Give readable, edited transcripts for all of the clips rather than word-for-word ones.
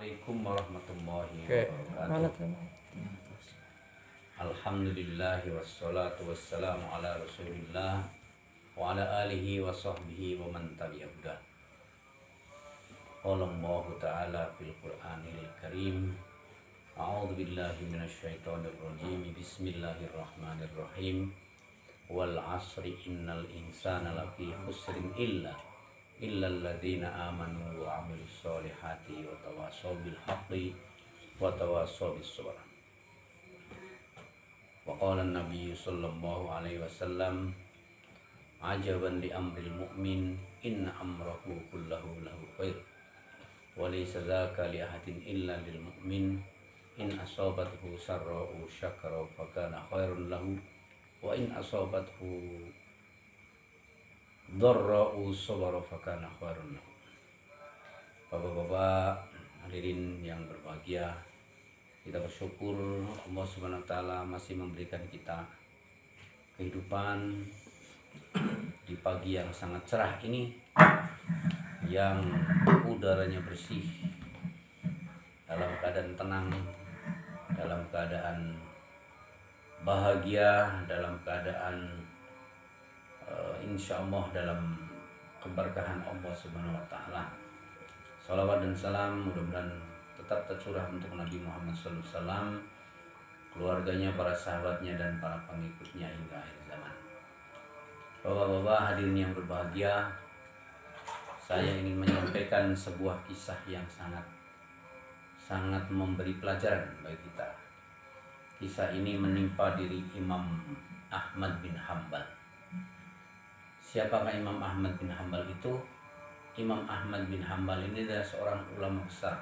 Assalamualaikum warahmatullahi Oke, mana wabarakatuh. tuh? Alhamdulillahi wassalatu wassalamu ala rasulillah wa ala alihi wa sahbihi wa man tabi'ahudah. Qala Allah ta'ala fil Qur'anil Karim. A'udzu billahi minasyaitonir rajim. Bismillahirrahmanirrahim. Wal 'asri innal insana lafi khusrin illal ladzina amanu wa 'amilus solihati wa tawassaw bil haqqi wa tawassaw bis sabr. Wa qala an-nabiy sallallahu alaihi wasallam ajaban li amril mu'min inna amrahu kullahu lahu khair wa laysa dzaka li ahadin illa lil mu'min in asabathu sarra'u syakara fa kana khairun lahu wa in asabathu dharra'u sabara fa kana khairun lahu. Bapak-bapak hadirin yang berbahagia, kita bersyukur Allah Subhanahu wa taala masih memberikan kita kehidupan di pagi yang sangat cerah ini, yang udaranya bersih, dalam keadaan tenang, dalam keadaan bahagia, dalam keadaan insya Allah dalam keberkahan Allah Subhanahu wa taala. Salawat dan salam mudah-mudahan tetap tercurah untuk Nabi Muhammad SAW, keluarganya, para sahabatnya, dan para pengikutnya hingga akhir zaman. Bapak-bapak hadirin yang berbahagia, saya ingin menyampaikan sebuah kisah yang sangat memberi pelajaran bagi kita. Kisah ini menimpa diri Imam Ahmad bin Hanbal. Siapakah Imam Ahmad bin Hanbal itu? Imam Ahmad bin Hanbal ini adalah seorang ulama besar.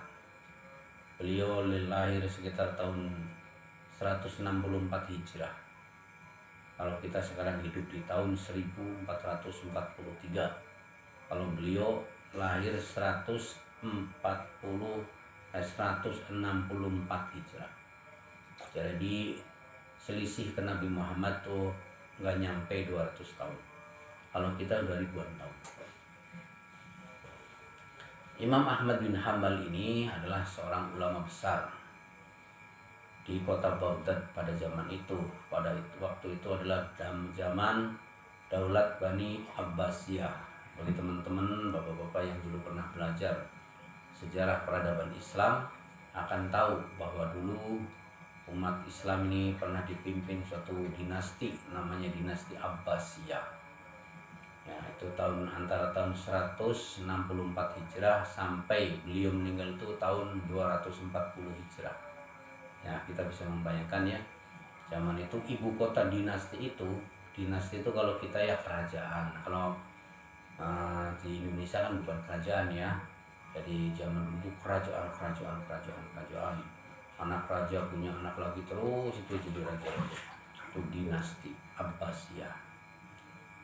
Beliau lahir sekitar tahun 164 Hijrah. Kalau kita sekarang hidup di tahun 1443. Kalau beliau lahir 164 Hijrah. Jadi selisih ke Nabi Muhammad tuh nggak nyampe 200 tahun. Kalau kita udah ribuan tahun. Imam Ahmad bin Hanbal ini adalah seorang ulama besar di kota Baghdad pada zaman itu. Waktu itu adalah zaman Daulat Bani Abbasiyah. Bagi teman-teman, bapak-bapak yang dulu pernah belajar sejarah peradaban Islam akan tahu bahwa dulu umat Islam ini pernah dipimpin suatu dinasti, namanya dinasti Abbasiyah. Ya, itu antara tahun 164 Hijrah sampai beliau meninggal itu tahun 240 Hijrah. Ya, kita bisa membayangkan ya, zaman itu ibu kota dinasti itu kalau kita ya kerajaan. Kalau di Indonesia kan bukan kerajaan ya. Jadi zaman dulu kerajaan. Anak raja punya anak lagi terus itu jadi raja. Itu dinasti Abbasiyah.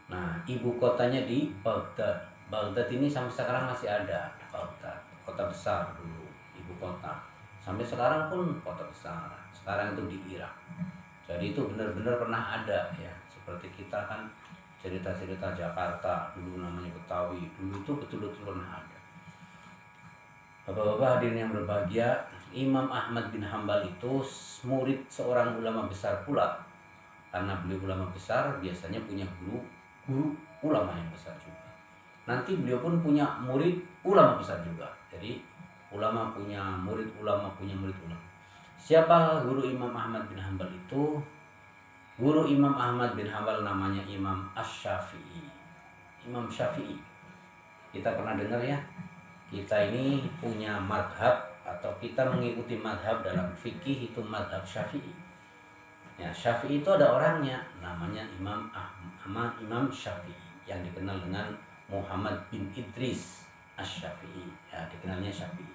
Nah, ibu kotanya di Baghdad. Baghdad ini sampai sekarang masih ada. Baghdad, kota besar dulu, ibu kota. Sampai sekarang pun kota besar. Sekarang itu di Irak. Jadi itu benar-benar pernah ada ya. Seperti kita kan cerita-cerita Jakarta dulu namanya Betawi. Dulu itu betul-betul pernah ada. Bapak-bapak hadirin yang berbahagia, Imam Ahmad bin Hanbal itu murid seorang ulama besar pula. Karena beliau ulama besar, biasanya punya guru ulama yang besar juga. Nanti beliau pun punya murid ulama besar juga. Jadi ulama punya murid ulama. Siapa guru Imam Ahmad bin Hanbal itu? Guru Imam Ahmad bin Hanbal namanya Imam Asy-Syafi'i. Imam Syafi'i. Kita pernah dengar ya? Kita ini punya madhab atau kita mengikuti madhab dalam fikih itu madhab Syafi'i. Ya, Syafi'i itu ada orangnya, namanya Imam Syafi'i, yang dikenal dengan Muhammad bin Idris Asy-Syafi'i. Ya, dikenalnya Syafi'i.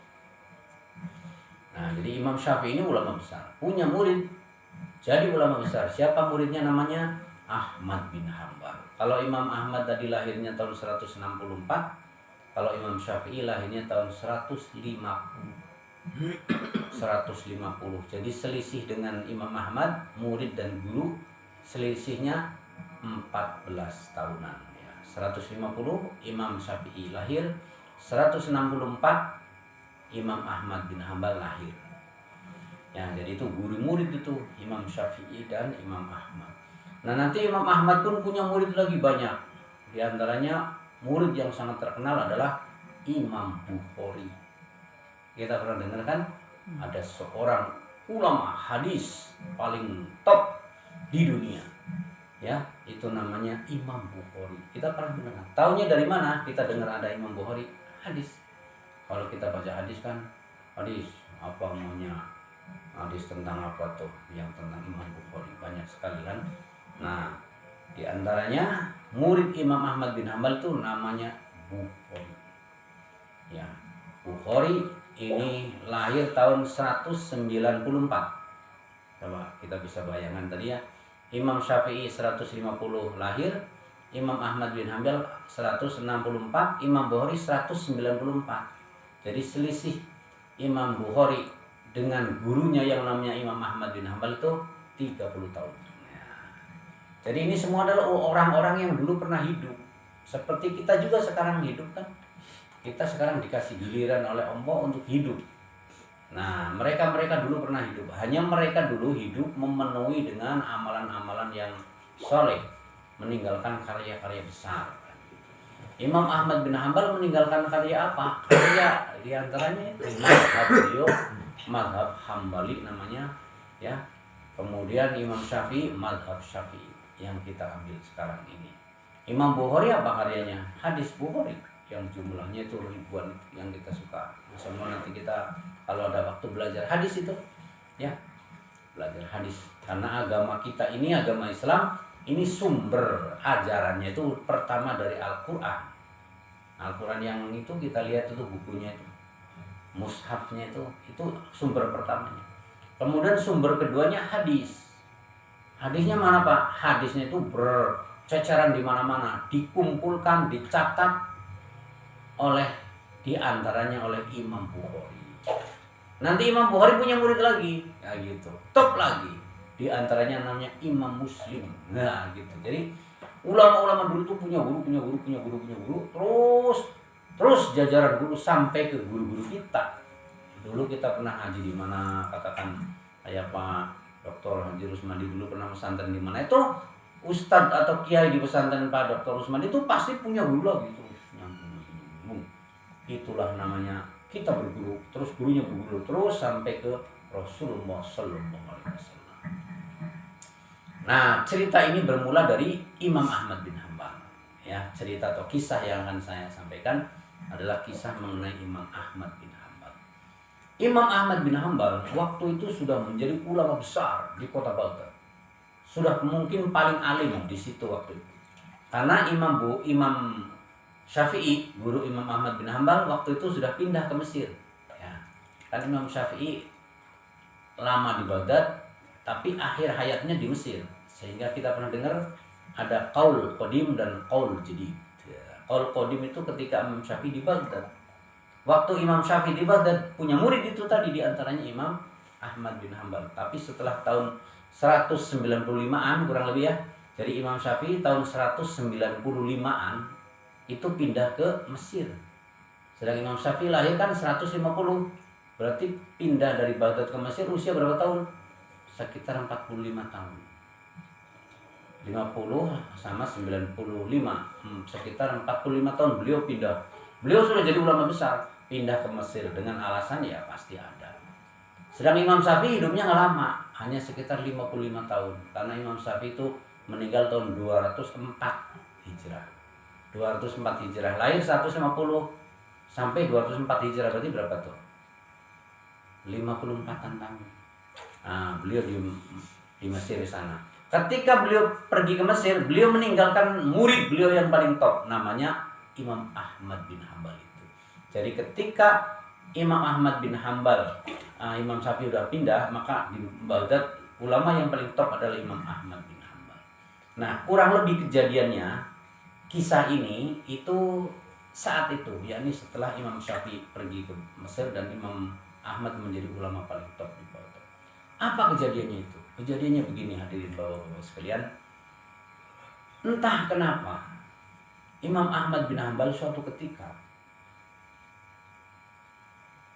Nah, jadi Imam Syafi'i ini ulama besar, punya murid. Jadi ulama besar. Siapa muridnya? Namanya Ahmad bin Hanbal. Kalau Imam Ahmad tadi lahirnya tahun 164, kalau Imam Syafi'i lahirnya tahun 150. Jadi selisih dengan Imam Ahmad, murid dan guru, selisihnya 14 tahunan ya. 150 Imam Syafi'i lahir, 164 Imam Ahmad bin Hambal lahir. Ya, jadi itu guru murid itu Imam Syafi'i dan Imam Ahmad. Nah, nanti Imam Ahmad pun punya murid lagi banyak. Di antaranya murid yang sangat terkenal adalah Imam Bukhari. Kita pernah dengar kan? Ada seorang ulama hadis paling top di dunia. Ya, itu namanya Imam Bukhari. Kita pernah dengar. Taunya dari mana? Kita dengar ada Imam Bukhari, hadis. Kalau kita baca hadis kan, hadis apa maunya? Hadis tentang apa tuh? Yang tentang Imam Bukhari banyak sekali kan. Nah, di antaranya murid Imam Ahmad bin Hambal itu namanya Bukhari. Ya, Bukhari ini lahir tahun 194. Coba kita bisa bayangkan tadi ya. Imam Syafi'i 150 lahir, Imam Ahmad bin Hambal 164, Imam Bukhari 194. Jadi selisih Imam Bukhari dengan gurunya yang namanya Imam Ahmad bin Hambal itu 30 tahun. Jadi ini semua adalah orang-orang yang dulu pernah hidup. Seperti kita juga sekarang hidup kan. Kita sekarang dikasih giliran oleh Allah untuk hidup. Nah, mereka dulu pernah hidup. Hanya mereka dulu hidup memenuhi dengan amalan-amalan yang soleh, meninggalkan karya-karya besar. Imam Ahmad bin Hambal meninggalkan karya apa? Karya diantaranya mazhab beliau, mazhab Hambali namanya, ya. Kemudian Imam Syafi'i, mazhab Syafi'i yang kita ambil sekarang ini. Imam Bukhari apa karyanya? Hadis Bukhari yang jumlahnya itu ribuan yang kita suka. Semua nanti kita kalau ada waktu belajar hadis itu, ya, belajar hadis. Karena agama kita ini, agama Islam, ini sumber ajarannya itu pertama dari Al-Quran. Al-Quran yang itu kita lihat itu bukunya itu, mushafnya itu sumber pertamanya. Kemudian sumber keduanya hadis. Hadisnya mana Pak? Hadisnya itu berceceran di mana-mana, dikumpulkan, dicatat oleh diantaranya oleh Imam Bukhari. Nanti Imam Bukhari punya murid lagi, ya gitu, top lagi. Di antaranya namanya Imam Muslim. Nah, gitu. Jadi ulama-ulama dulu tuh punya guru, terus jajaran guru sampai ke guru-guru kita. Dulu kita pernah haji di mana, katakan kayak Pak Dr. Haji Rusmadi dulu pernah pesantren di mana, itu ustadz atau kiai di pesantren Pak Dr. Rusmadi itu pasti punya guru lagi tuh. Itulah namanya kita berguru, terus gurunya berguru terus sampai ke Rasulullah Sallallahu Alaihi Wasallam. Nah, cerita ini bermula dari Imam Ahmad bin Hambal. Ya, cerita atau kisah yang akan saya sampaikan adalah kisah mengenai Imam Ahmad bin Hambal. Imam Ahmad bin Hambal waktu itu sudah menjadi ulama besar di kota Baghdad. Sudah mungkin paling alim di situ waktu itu. Karena Imam Syafi'i, guru Imam Ahmad bin Hambal waktu itu sudah pindah ke Mesir. Ya. Kan Imam Syafi'i lama di Baghdad, tapi akhir hayatnya di Mesir. Sehingga kita pernah dengar ada qaul qadim dan qaul jadid. Ya. Qaul qadim itu ketika Imam Syafi'i di Baghdad. Waktu Imam Syafi'i di Baghdad punya murid itu tadi diantaranya Imam Ahmad bin Hambal. Tapi setelah tahun 195-an kurang lebih ya. Jadi Imam Syafi'i tahun 195-an itu pindah ke Mesir. Sedang Imam Syafi'i lahir kan 150. Berarti pindah dari Baghdad ke Mesir usia berapa tahun? Sekitar 45 tahun. 50 sama 95. Sekitar 45 tahun beliau pindah. Beliau sudah jadi ulama besar, pindah ke Mesir dengan alasan ya pasti ada. Sedang Imam Syafi'i hidupnya nggak lama, hanya sekitar 55 tahun. Karena Imam Syafi'i itu meninggal tahun 204 Hijrah. 204 Hijrah, lahir 150 sampai 204 Hijrah, berarti berapa tuh? 54 tahun. Nah, beliau di Mesir di sana. Ketika beliau pergi ke Mesir, beliau meninggalkan murid beliau yang paling top, namanya Imam Ahmad bin Hambal itu. Jadi ketika Imam Ahmad bin Hambal, Imam Syafi'i udah pindah, maka di Baghdad ulama yang paling top adalah Imam Ahmad bin Hambal. Nah, kurang lebih kejadiannya kisah ini itu saat itu, yakni setelah Imam Syafi'i pergi ke Mesir dan Imam Ahmad menjadi ulama paling top di Baghdad. Apa kejadiannya itu? Kejadiannya begini hadirin bapak-bapak sekalian. Entah kenapa Imam Ahmad bin Hambal suatu ketika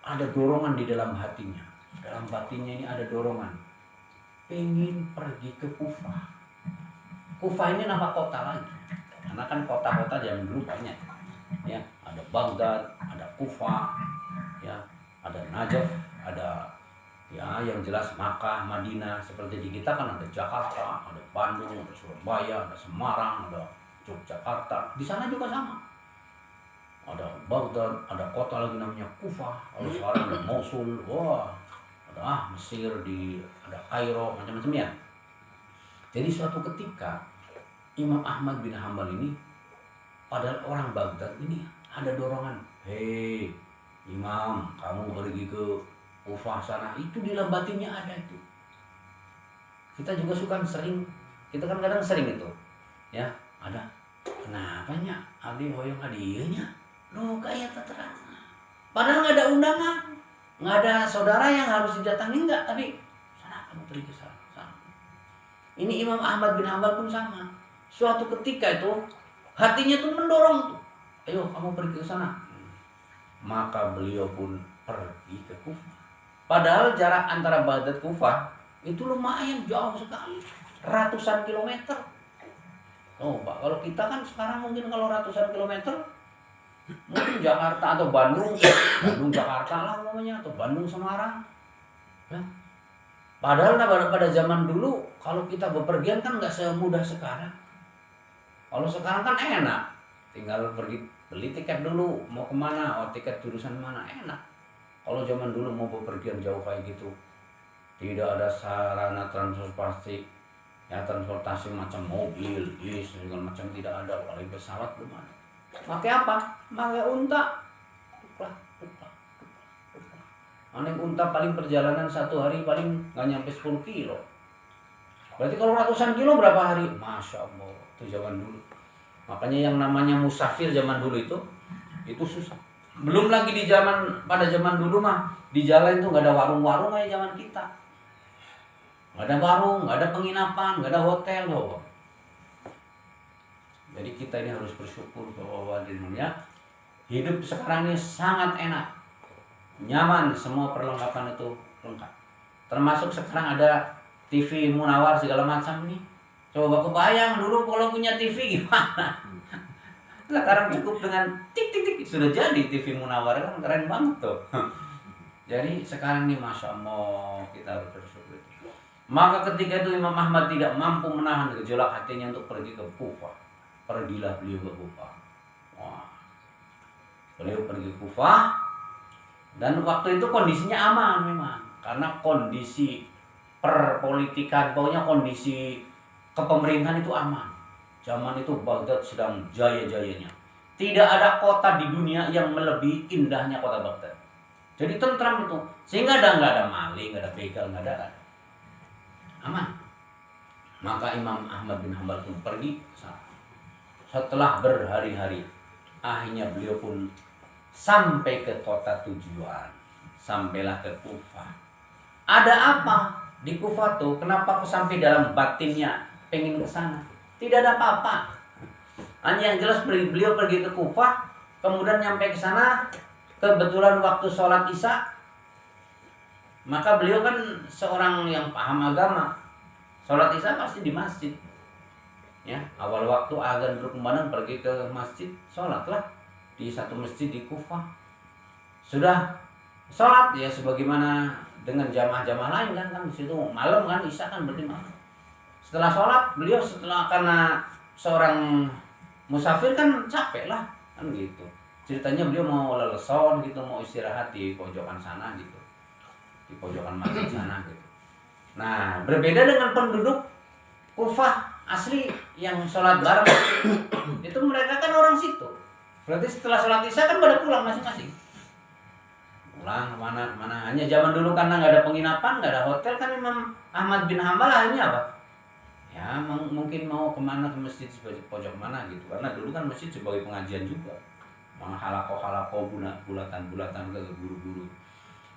ada dorongan di dalam hatinya. Dalam batinnya ini ada dorongan. Pengen pergi ke Kufah. Kufah ini nama kota lagi. Karena kan kota-kota zaman dulu banyak. Ya, ada Baghdad, ada Kufah, ya, ada Najaf, ada ya yang jelas Makkah, Madinah. Seperti di kita kan ada Jakarta, ada Bandung, ada Surabaya, ada Semarang, ada Yogyakarta. Di sana juga sama. Ada Baghdad, ada kota lagi namanya Kufah. Kalau sekarang ada Mosul, wah, ada Mesir, ada Kairo, macam-macam ya. Jadi suatu ketika Imam Ahmad bin Hambal ini, padahal orang Baghdad ini ada dorongan, hei Imam, kamu pergi ke Kufah sana. Itu di dalam batinnya ada itu. Kita juga suka sering, kita kan kadang sering itu, ya ada. Kenapanya abdi hoyong hadiahnya? Loh kayak terang. Padahal nggak ada undangan, nggak ada saudara yang harus didatangi, enggak. Tapi sana kamu pergi ke sana. Ini Imam Ahmad bin Hambal pun sama. Suatu ketika itu hatinya tuh mendorong tuh, ayo kamu pergi ke sana. Maka beliau pun pergi ke Kufah. Padahal jarak antara Baghdad Kufah itu lumayan jauh sekali, ratusan kilometer. Oh Pak, kalau kita kan sekarang mungkin kalau ratusan kilometer, mungkin Jakarta atau Bandung, Bandung Jakarta lah namanya, atau Bandung Semarang. Ya. Padahal pada zaman dulu kalau kita bepergian kan nggak semudah sekarang. Kalau sekarang kan enak, tinggal pergi beli tiket dulu, mau kemana, oh tiket jurusan mana, enak. Kalau zaman dulu mau bepergian jauh kayak gitu, tidak ada sarana transportasi, ya transportasi macam mobil, bis, segala macam tidak ada, apalagi pesawat belum ada. Pakai apa? Pakai unta. Naik unta paling perjalanan satu hari paling nggak nyampe 10 kilo. Berarti kalau ratusan kilo berapa hari? Masya Allah, itu zaman dulu. Makanya yang namanya musafir zaman dulu itu susah. Belum lagi pada zaman dulu mah di jalan itu nggak ada warung-warung kayak zaman kita. Nggak ada warung, nggak ada penginapan, nggak ada hotel loh. Jadi kita ini harus bersyukur bahwa di dunia hidup sekarang ini sangat enak, nyaman, semua perlengkapan itu lengkap. Termasuk sekarang ada TV Munawar segala macam nih. Coba kebayang dulu kalau punya TV gimana? Sekarang cukup dengan tik tik tik sudah jadi TV Munawar, kan keren banget tuh. Jadi sekarang ini Masya Allah kita harus bersyukur. Maka ketika itu Imam Ahmad tidak mampu menahan gejolak hatinya untuk pergi ke Kufah. Pergilah beliau ke Kufah. Wah. Beliau pergi ke Kufah dan waktu itu kondisinya aman memang. Karena kondisi perpolitikan, pokoknya kondisi kepemerintahan itu aman. Zaman itu Baghdad sedang jaya-jayanya. Tidak ada kota di dunia yang melebihi indahnya kota Baghdad. Jadi tentram itu. Sehingga nggak ada maling, nggak ada begal, nggak ada. Aman. Maka Imam Ahmad bin Hambal pun pergi ke sana. Setelah berhari-hari, akhirnya beliau pun sampai ke kota tujuan. Sampailah ke Kufah. Ada apa di Kufah tuh? Kenapa aku sampai dalam batinnya pengen ke sana? Tidak ada apa-apa. Hanya yang jelas beliau pergi ke Kufah, kemudian nyampe ke sana, kebetulan waktu sholat Isya. Maka beliau kan seorang yang paham agama. Sholat Isya pasti di masjid. Ya, awal waktu azan berkumandang pergi ke masjid, sholatlah di satu masjid di Kufah. Sudah sholat ya sebagaimana dengan jamaah-jamaah lain kan di situ malam kan Isya kan berarti malam. Setelah sholat beliau karena seorang musafir kan capek lah kan gitu. Ceritanya beliau mau leleson gitu, mau istirahat di pojokan sana gitu, di pojokan masjid sana gitu. Nah berbeda dengan penduduk Kufah asli yang sholat bareng itu mereka kan orang situ. Berarti setelah sholat Isya kan pada pulang masing-masing. Pulang kemana. Hanya zaman dulu karena nggak ada penginapan, nggak ada hotel kan Imam Ahmad bin Hambal akhirnya apa? Ya mungkin mau kemana ke masjid sebagai pojok mana gitu. Karena dulu kan masjid sebagai pengajian juga. Mga halako bulatan ke guru-guru.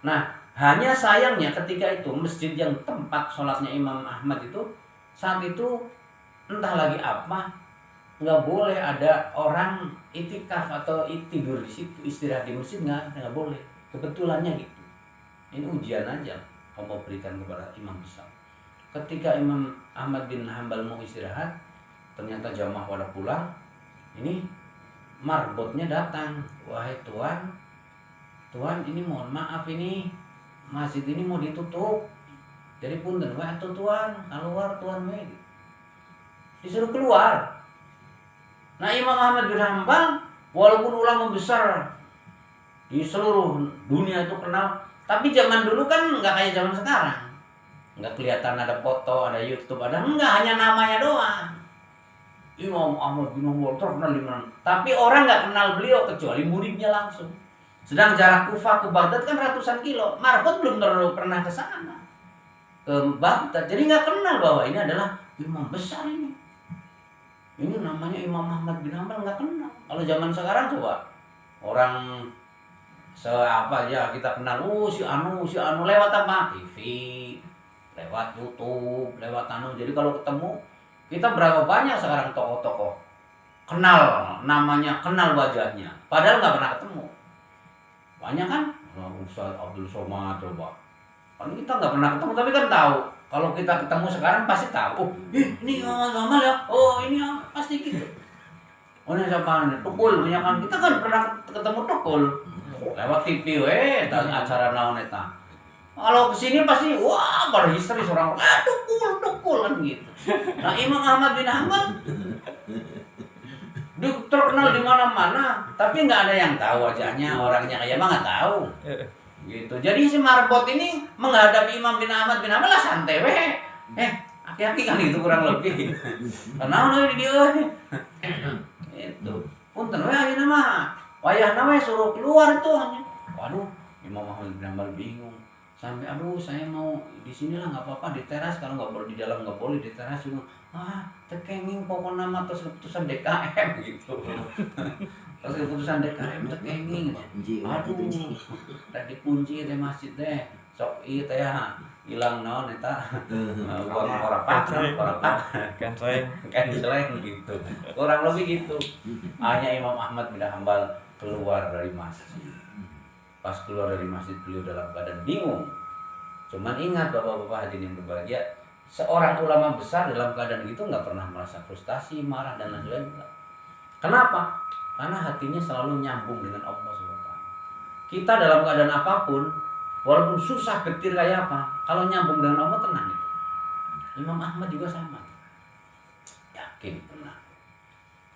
Nah hanya sayangnya ketika itu masjid yang tempat sholatnya Imam Ahmad itu saat itu entah lagi apa, nggak boleh ada orang itikaf atau tidur di situ, istirahat di masjid nggak boleh. Kebetulannya gitu. Ini ujian aja Allah berikan kepada imam besar. Ketika Imam Ahmad bin Hambal mau istirahat, ternyata jamaah pada pulang. Ini marbotnya datang. Wahai Tuan ini mohon maaf, ini masjid ini mau ditutup. Jadi punten wae atuh Tuan, keluar Tuan wae. Disuruh keluar. Nah, Imam Ahmad bin Hambal walaupun ulama besar di seluruh dunia itu kenal, tapi zaman dulu kan nggak kayak zaman sekarang. Nggak kelihatan ada foto, ada YouTube, enggak, hanya namanya doang. Imam Ahmad bin Hambal terkenal di mana. Tapi orang nggak kenal beliau kecuali muridnya langsung. Sedang jarak Kufah ke Baghdad kan ratusan kilo. Marbot belum pernah ke sana, ke Baghdad. Jadi nggak kenal bahwa ini adalah imam besar ini. Ini namanya Imam Ahmad bin Hambal, nggak kenal. Kalau zaman sekarang coba orang apa aja kita kenal, si anu lewat apa? TV, lewat YouTube, lewat anu. Jadi kalau ketemu kita berapa banyak sekarang tokoh-tokoh kenal namanya, kenal wajahnya, padahal nggak pernah ketemu. Banyak kan? Ustaz Abdul Somad coba. Kan kita nggak pernah ketemu tapi kan tahu. Kalau kita ketemu sekarang pasti tahu. Oh, ini Gamal ya. Oh, ini pasti gitu. Oh, ini siapa nih? Tukul punya kan. Kita kan pernah ketemu Tukul. Lewat TV dan acara naon eta. Kalau kesini pasti wah berhisteris orang. Tukul kan gitu. Nah, Imam Ahmad bin Hambal terkenal di mana-mana, tapi nggak ada yang tahu wajahnya, orangnya kayak mah nggak tahu. Gitu. Jadi si marbot ini menghadapi Imam bin Ahmad bin Hambal lah santai weh. Aki-aki kan itu kurang lebih. Kenapa nih dia? Itu. Punten weh ayeuna mah. Wayahna weh suruh keluar tuh hanya. Waduh, Imam Ahmad bin Hambal bingung. Sampai aduh saya mau di sinilah nggak apa-apa di teras, kalau nggak boleh di dalam nggak boleh, di teras juga. Tekenging pokoknya mah terus keputusan DKM gitu. Terus keputusan DKM tekenging. Aduh, tadi dikunci teh masjid teh. Sok ieu teh hilang naon eta. Uang orang canceleng gitu. Kurang lebih gitu. Hanya Imam Ahmad bin Hambal keluar dari masjid. Pas keluar dari masjid beliau dalam keadaan bingung. Cuman ingat bapak-bapak hadirin yang berbahagia, seorang ulama besar dalam keadaan itu nggak pernah merasa frustasi, marah dan lain sebagainya. Kenapa? Karena hatinya selalu nyambung dengan Allah SWT. Kita dalam keadaan apapun, walaupun susah getir kayak apa, kalau nyambung dengan Allah tenang itu. Imam Ahmad juga sama. Yakin tenang.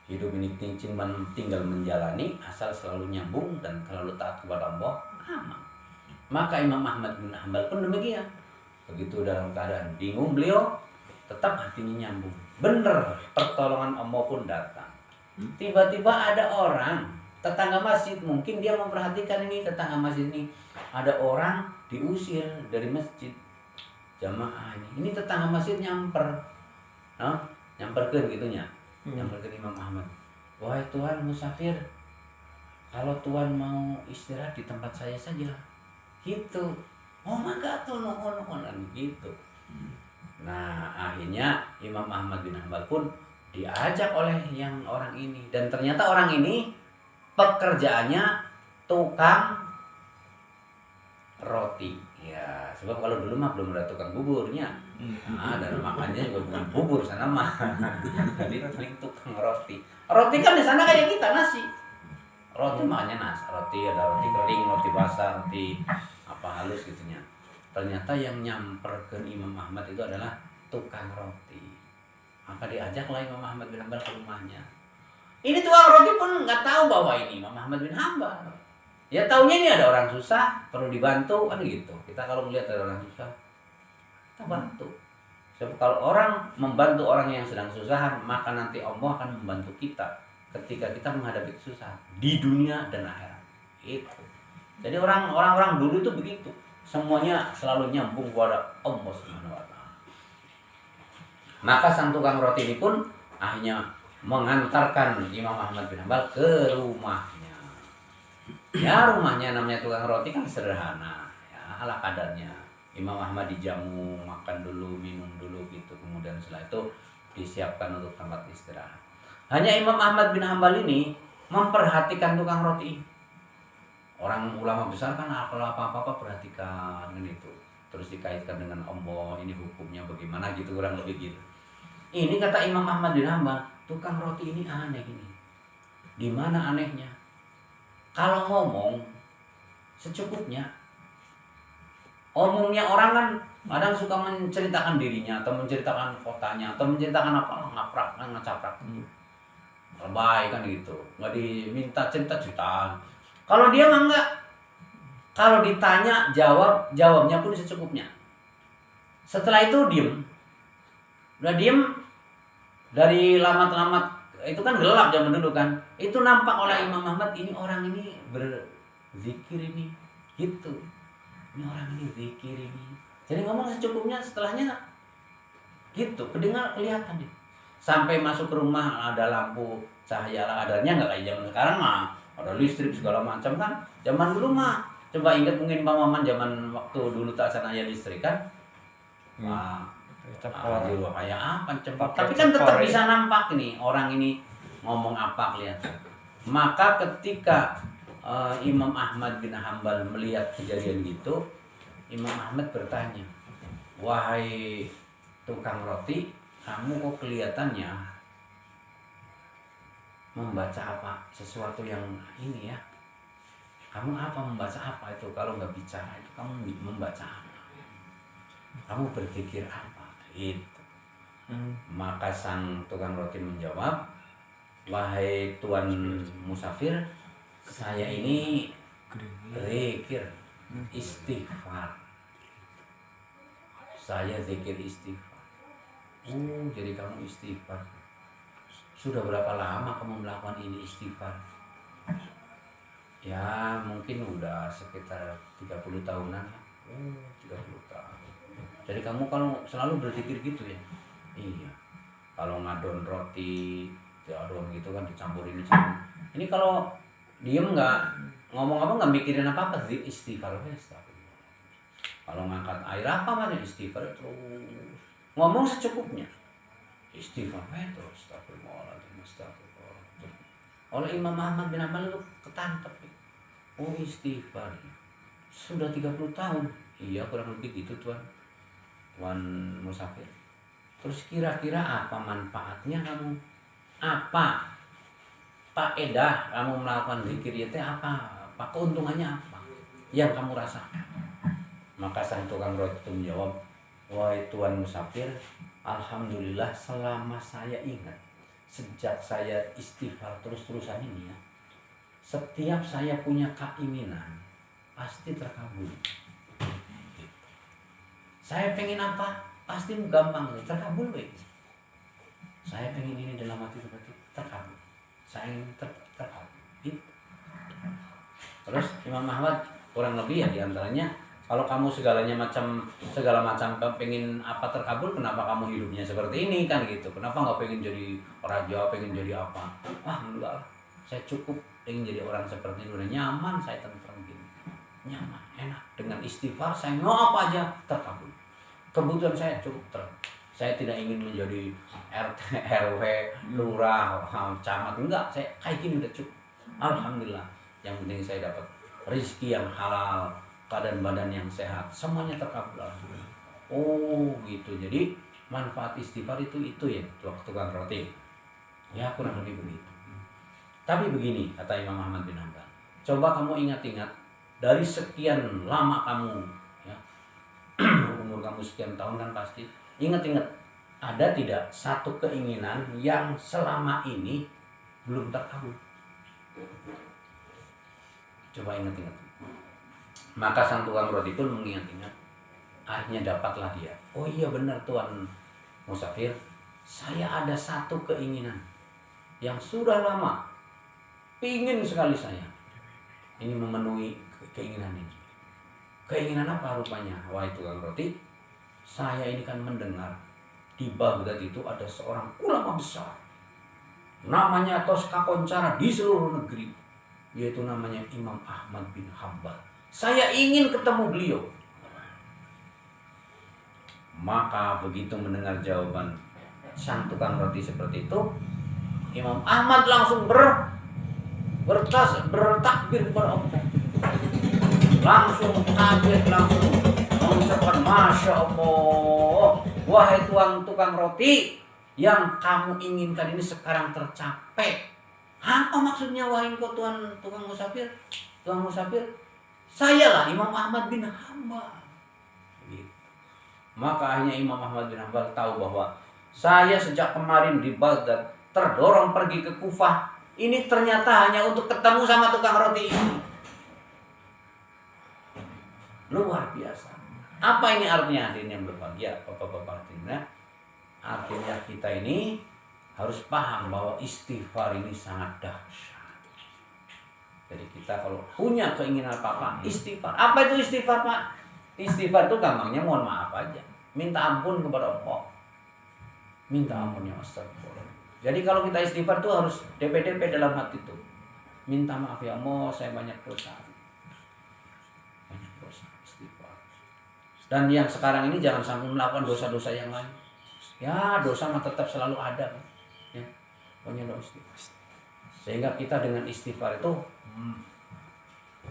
Hidup ini tinggal menjalani asal selalu nyambung dan selalu taat kepada Allah, aman. Maka Imam Ahmad bin Hambal pun demikian. Begitu dalam keadaan bingung beliau tetap hatinya nyambung. Bener, pertolongan Allah pun datang. Tiba-tiba ada orang tetangga masjid, mungkin dia memperhatikan ini tetangga masjid ini, ada orang diusir dari masjid jamaah ini. Ini tetangga masjid nyamperkeun gitunya. Yang berkata Imam Ahmad, wahai Tuhan musafir, kalau Tuhan mau istirahat di tempat saya saja, gitu. Oh maka tuh nuhun gitu. Nah akhirnya Imam Ahmad bin Hambal pun diajak oleh yang orang ini, dan ternyata orang ini pekerjaannya tukang roti. Ya sebab kalau dulu mah belum ada tukang buburnya. Dan makannya juga bukan bubur sana mah. Jadi tukang roti. Roti kan di sana kayak kita nasi. Roti makanya nasi. Roti ada roti kering, roti basah, roti apa halus gitunya. Ternyata yang nyamperkeun Imam Ahmad itu adalah tukang roti. Maka diajaklah Imam Ahmad bin Hambal ke rumahnya. Ini tukang roti pun nggak tahu bahwa ini Imam Ahmad bin Hambal. Ya taunya ini ada orang susah, perlu dibantu kan gitu. Kita kalau melihat ada orang susah, kita bantu. Sebab kalau orang membantu orang yang sedang kesusahan, maka nanti Allah akan membantu kita ketika kita menghadapi kesusahan di dunia dan akhirat. Itu. Jadi orang-orang dulu itu begitu. Semuanya selalu nyambung kepada Allah Subhanahu wa taala. Maka sang tukang roti ini pun akhirnya mengantarkan Imam Ahmad bin Hambal ke rumahnya. Ya rumahnya namanya tukang roti kan sederhana, ya ala kadarnya. Imam Ahmad dijamu, makan dulu, minum dulu gitu. Kemudian setelah itu disiapkan untuk tempat istirahat. Hanya Imam Ahmad bin Hambal ini memperhatikan tukang roti. Orang ulama besar kan kalau apa-apa perhatikan kan itu. Terus dikaitkan dengan Allah, ini hukumnya bagaimana gitu, kurang lebih gitu. Ini kata Imam Ahmad bin Hanbal, tukang roti ini aneh ini. Di mana anehnya? Kalau ngomong secukupnya. Omongnya orang kan kadang suka menceritakan dirinya atau menceritakan kotanya atau menceritakan apa, ngacaprak. Lebay kan gitu. Nggak diminta cerita-ceritaan. Kalau dia mah enggak. Kalau ditanya jawabnya pun secukupnya. Setelah itu diem. Udah diem dari lamat-lamat itu kan gelap zaman dulu kan. Itu nampak oleh Imam Ahmad ini orang ini berzikir ini gitu. Ini orang ini zikir ini. Jadi ngomong secukupnya, setelahnya gitu, kelihatan deh. Sampai masuk ke rumah ada lampu cahaya adanya nggak kayak zaman sekarang mah. Ada listrik segala macam kan. Zaman dulu mah coba ingat mungkin Pak Maman zaman waktu dulu tak sana ya listrik kan. Wah, kayak apa cepat. Tapi kan tetap bisa nampak nih orang ini ngomong apa kelihatan. Maka ketika Imam Ahmad bin Hanbal melihat kejadian gitu, Imam Ahmad bertanya, wahai tukang roti, kamu kok kelihatannya membaca apa? Sesuatu yang ini ya. Kamu apa membaca apa itu? Kalau nggak bicara itu kamu membaca apa? Kamu berpikir apa? Itu. Maka sang tukang roti menjawab, wahai tuan musafir, saya ini zikir istighfar. Saya zikir istighfar. Jadi kamu istighfar. Sudah berapa lama kamu melakukan ini istighfar? Ya mungkin udah sekitar 30 tahunan. 30 tahun. Jadi kamu kalau selalu berzikir gitu ya? Iya. Kalau ngadon roti, adon gitu kan dicampurin. Ini kalau diem nggak ngomong apa nggak mikirin apa istighfar. Kalau ngangkat air apa mana istighfar terus. Ngomong secukupnya. Istighfar terus. Astagfirullah. Oleh Imam Ahmad bin Hanbal itu ketangkep. Oh istighfar. Sudah 30 tahun. Iya kurang lebih gitu Tuan musafir. Terus kira-kira apa manfaatnya kamu? Apa faedah kamu melakukan zikir itu apa? Apa keuntungannya apa? Yang kamu rasakan? Maka sang tukang roti itu menjawab, wahai tuan musafir, alhamdulillah selama saya ingat, sejak saya istighfar terus-terusan ini ya, setiap saya punya keinginan pasti terkabul. Saya pengen apa? Pasti gampang terkabul. Saya pengen ini dalam hati seperti terkabul. Saya ingin terkabul. Terus Imam Ahmad kurang lebih ya diantaranya, kalau kamu segala macam pengen apa terkabul, kenapa kamu hidupnya seperti ini kan gitu? Kenapa nggak pengen jadi raja, pengen jadi apa? Enggak, saya cukup pengen jadi orang seperti itu, nyaman, saya tenang gini, nyaman, enak. Dengan istighfar saya mau apa aja terkabul. Kebutuhan saya cukup saya tidak ingin menjadi RT, RW, lurah, camat, enggak. Saya kayak gini udah cukup. Alhamdulillah. Yang penting saya dapat rezeki yang halal, keadaan badan yang sehat, semuanya terkabul. Oh gitu. Jadi manfaat istighfar itu ya tukang roti. Ya kurang lebih begitu. Tapi begini kata Imam Ahmad bin Hanbal. Coba kamu ingat-ingat dari sekian lama kamu ya, umur kamu sekian tahun kan pasti ingat-ingat ada tidak satu keinginan yang selama ini belum terkabul? Coba ingat-ingat. Maka sang tukang roti pun mengingat-ingat. Akhirnya dapatlah dia. Oh iya benar tuan musafir, saya ada satu keinginan yang sudah lama pingin sekali saya ini memenuhi keinginan ini. Keinginan apa rupanya? Wahai tukang roti, saya ini kan mendengar di Baghdad itu ada seorang ulama besar namanya Toska Koncara di seluruh negeri, yaitu namanya Imam Ahmad bin Hanbal. Saya ingin ketemu beliau. Maka begitu mendengar jawaban sang tukang roti seperti itu, Imam Ahmad langsung bertakbir kepada Allah. langsung kaget, langsung mengucapkan Masya Allah, wahai tukang roti, yang kamu inginkan ini sekarang tercapai. Apa maksudnya wahai engkau tukang musafir? Tukang musafir, sayalah Imam Ahmad bin Hanbal. Gitu. Maka akhirnya Imam Ahmad bin Hanbal tahu bahwa saya sejak kemarin di Baghdad terdorong pergi ke Kufah. Ini ternyata hanya untuk ketemu sama tukang roti ini. Luar biasa. Apa ini artinya hadirin yang berbahagia, bapak-bapak hadirin? Artinya kita ini harus paham bahwa istighfar ini sangat dahsyat. Jadi kita kalau punya keinginan apa-apa, istighfar. Apa itu istighfar, Pak? Istighfar itu gampangnya mohon maaf aja. Minta ampun kepada Allah. Minta ampun ya astagfirullah. Jadi kalau kita istighfar itu harus DP dalam hati itu. Minta maaf ya Allah, saya banyak dosa. Banyak dosa, istighfar. Dan yang sekarang ini jangan sampai melakukan dosa-dosa yang lain. Ya, dosa mah tetap selalu ada. Ya, pokoknya istighfar. Sehingga kita dengan istighfar itu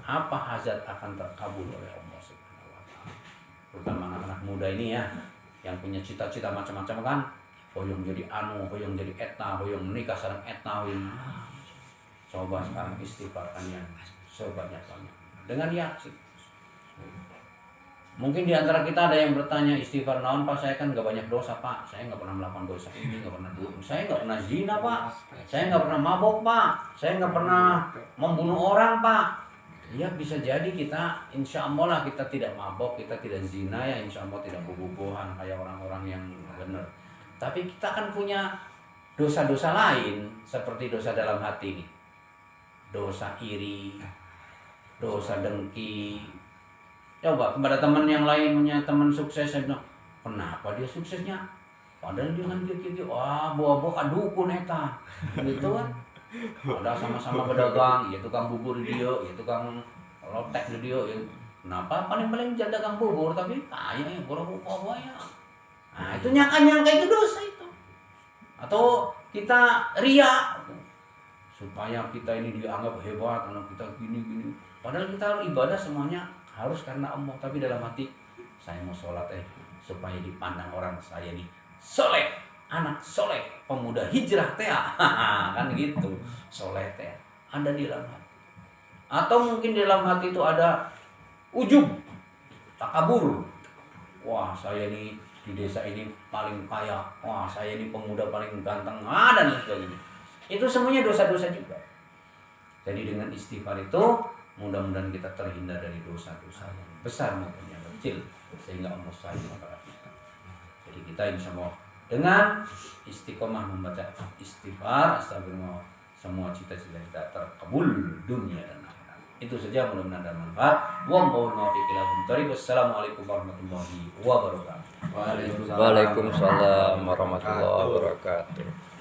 apa hajat akan terkabul oleh Allah Subhanahu wa taala. Terutama anak-anak muda ini ya, yang punya cita-cita macam-macam kan, hoyong jadi hoyong jadi etna, hoyong menikah sareng etna, hoyong. Coba sekarang istighfarkan yang sebanyak-banyak dengan yakin. Mungkin di antara kita ada yang bertanya, istighfar naon Pak? Saya kan nggak banyak dosa Pak. Saya nggak pernah melakukan dosa ini, nggak pernah dulu. Saya nggak pernah zina Pak. Saya nggak pernah mabok Pak. Saya nggak pernah membunuh orang Pak. Ya bisa jadi kita, insya Allah lah kita tidak mabok, kita tidak zina ya, insya Allah tidak bobogohan kayak orang-orang yang benar. Tapi kita kan punya dosa-dosa lain seperti dosa dalam hati ini, dosa iri, dosa dengki. Coba kepada teman yang lain, punya teman sukses, saya bilang, kenapa dia suksesnya? Padahal dia kan gitu, wah bawa dukun eta, gitu kan? Padahal sama-sama pedagang, ya tukang bubur di dia, ya tukang lotek di dia, ya. Kenapa? Paling jadi dagang bubur, tapi kaya ya, boro-boro ya. Nah itu nyangka itu dosa itu. Atau kita ria, supaya kita ini dianggap hebat, karena kita gini. Padahal kita ibadah semuanya harus karena Allah, tapi dalam hati saya mau sholat supaya dipandang orang saya nih soleh, anak soleh, pemuda hijrah teh kan gitu, soleh teh ada di dalam hati. Atau mungkin di dalam hati itu ada ujub, takabur, wah saya nih di desa ini paling kaya, wah saya ini pemuda paling ganteng, dan lain sebagainya. Itu semuanya dosa-dosa juga. Jadi dengan istighfar itu mudah-mudahan kita terhindar dari dosa-dosa yang besar maupun yang kecil, sehingga Allah sayang kepada kita. Jadi kita insya Allah dengan istiqomah membaca istighfar, astagfirullah, semua cita-cita kita terkabul dunia dan akhirat. Itu saja, mudah-mudahan ada manfaat. Wassalamualaikum warahmatullahi wabarakatuh. Waalaikumsalam warahmatullahi wabarakatuh.